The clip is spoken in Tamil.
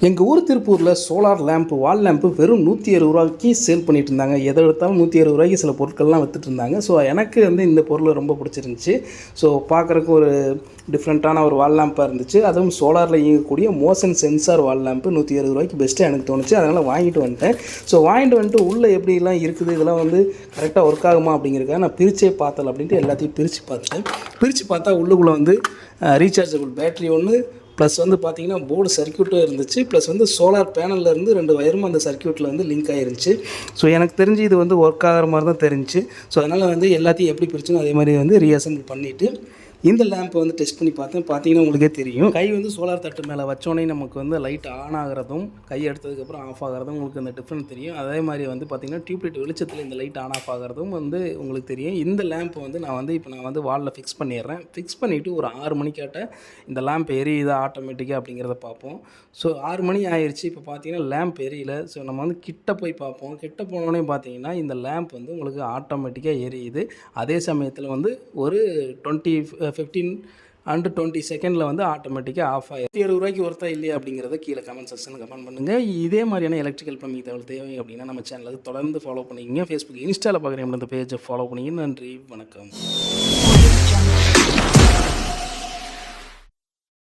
எங்கள் ஊர் திருப்பூரில் சோலார் லேம்ப்பு வால் லேம்ப்பு வெறும் 160 ரூபாய்க்கு சேல் பண்ணிட்டு இருந்தாங்க. எதை எடுத்தாலும் 160 ரூபாய்க்கு சில பொருட்கள்லாம் வித்துட்டு இருந்தாங்க. ஸோ எனக்கு வந்து இந்த பொருள் ரொம்ப பிடிச்சிருந்துச்சி. ஸோ பார்க்குறக்கு ஒரு டிஃப்ரெண்ட்டான ஒரு வால் லேம்ப்பாக இருந்துச்சு. அதுவும் சோலாரில் இயங்கக்கூடிய மோஷன் சென்சார் வால் லேம்ப்பு 160 ரூபாய்க்கு பெஸ்ட்டாக எனக்கு தோணுச்சு. அதனால் வாங்கிட்டு வந்துட்டேன். ஸோ வாங்கிட்டு வந்துட்டு உள்ளே எப்படிலாம் இருக்குது, இதெல்லாம் வந்து கரெக்டாக ஒர்க் ஆகுமா அப்படிங்கிறக்காக நான் பிரித்தே பார்த்தல அப்படின்ட்டு எல்லாத்தையும் பிரித்து பார்த்துட்டேன். பிரித்து பார்த்தா உள்ளுக்குள்ளே வந்து ரீசார்ஜபிள் பேட்ரி ஒன்று, ப்ளஸ் வந்து பார்த்திங்கன்னா போர்டு சர்க்யூட்டும் இருந்துச்சு. ப்ளஸ் வந்து சோலார் பேனல்லேருந்து 2 வயரும் அந்த சர்க்யூட்டில் வந்து லிங்க் ஆகிருந்துச்சு. ஸோ எனக்கு தெரிஞ்சு இது வந்து ஒர்க் ஆகிற மாதிரி தான் தெரிஞ்சிச்சு. ஸோ அதனால் வந்து எல்லாத்தையும் எப்படி பிரிச்சுன்னு அதே மாதிரி வந்து ரீஅசம்பிள் பண்ணிவிட்டு இந்த லேம்பை வந்து டெஸ்ட் பண்ணி பார்த்தேன். பார்த்தீங்கன்னா உங்களுக்கே தெரியும், கை வந்து சோலார் தட்டு மேலே வச்சோடனே நமக்கு வந்து லைட் ஆன் ஆகிறதும் கை எடுத்ததுக்கப்புறம் ஆஃப் ஆகிறதும் உங்களுக்கு அந்த டிஃப்ரெண்ட் தெரியும். அதே மாதிரி வந்து பார்த்திங்கன்னா டியூப்லைட் வெளிச்சத்தில் இந்த லைட் ஆன் ஆஃப் ஆகிறதும் வந்து உங்களுக்கு தெரியும். இந்த லேம்பை வந்து நான் வந்து வாலில் ஃபிக்ஸ் பண்ணிடுறேன். ஃபிக்ஸ் பண்ணிவிட்டு ஒரு 6 மணிக்காட்ட இந்த லேம்ப் எரியுதா ஆட்டோமேட்டிக்காக அப்படிங்கிறத பார்ப்போம். ஸோ 6 மணி ஆயிடுச்சு. இப்போ பார்த்தீங்கன்னா லேம்ப் எரியல. ஸோ நம்ம வந்து கிட்ட போய் பார்ப்போம். கிட்ட போனோடனே பார்த்தீங்கன்னா இந்த லேம்ப் வந்து உங்களுக்கு ஆட்டோமேட்டிக்காக எரியுது. அதே சமயத்தில் வந்து ஒரு 15 அண்ட் 20 செகண்டில் வந்து ஆட்டோமேட்டிக்காக ஆஃப் ஆகிடும். 70 ரூபாய்க்கு ஒருத்தா இல்லையா அப்படிங்கிறத கீழே கமெண்ட் செக்ஷனில் கமெண்ட் பண்ணுங்கள். இதே மாதிரியான எலக்ட்ரிக்கல் ப்ளம்பிங் தகவல் தேவை அப்படின்னா நம்ம சேனலுக்கு தொடர்ந்து ஃபாலோ பண்ணிக்கிங்க. ஃபேஸ்புக், இன்ஸ்டாவில் பார்க்குறேன், அந்த பேஜை ஃபாலோ பண்ணிங்க. நன்றி, வணக்கம்.